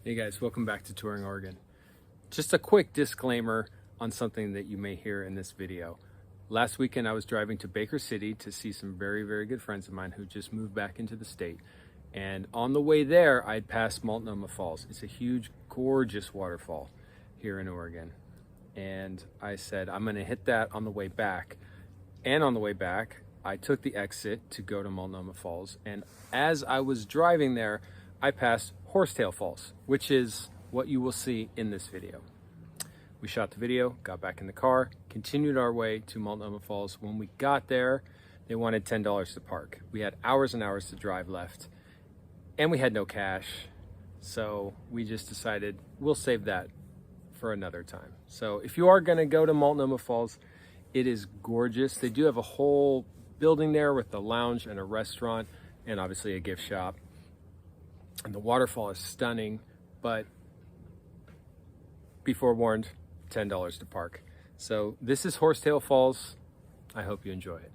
Hey guys, welcome back to Touring Oregon. Just a quick disclaimer on something that you may hear in this video. Last weekend I was driving to Baker City to see some very good friends of mine who just moved back into the state. And on the way there, I'd passed Multnomah Falls. It's a huge, gorgeous waterfall here in Oregon. And I said, I'm gonna hit that on the way back. And on the way back, I took the exit to go to Multnomah Falls. And as I was driving there, I passed Horsetail Falls, which is what you will see in this video. We shot the video, got back in the car, continued our way to Multnomah Falls. When we got there, they wanted $10 to park. We had hours and hours to drive left, and we had no cash. So we just decided we'll save that for another time. So if you are gonna go to Multnomah Falls, it is gorgeous. They do have a whole building there with a lounge and a restaurant and obviously a gift shop. And the waterfall is stunning, but be forewarned, $10 to park. So this is Horsetail Falls. I hope you enjoy it.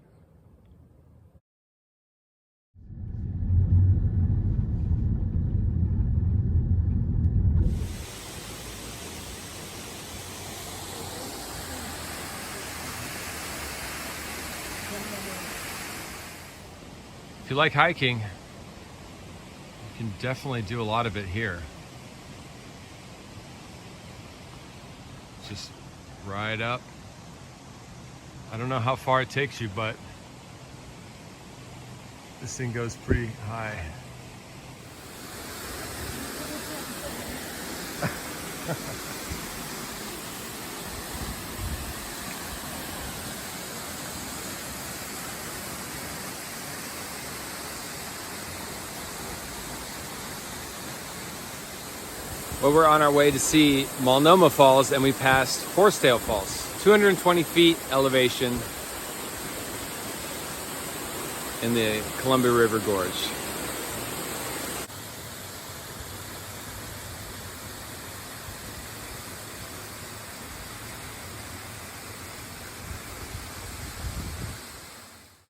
If you like hiking, you can definitely do a lot of it here. Just ride up. I don't know how far it takes you, but this thing goes pretty high. Well, we're on our way to see Multnomah Falls, and we passed Horsetail Falls. 220 feet elevation in the Columbia River Gorge.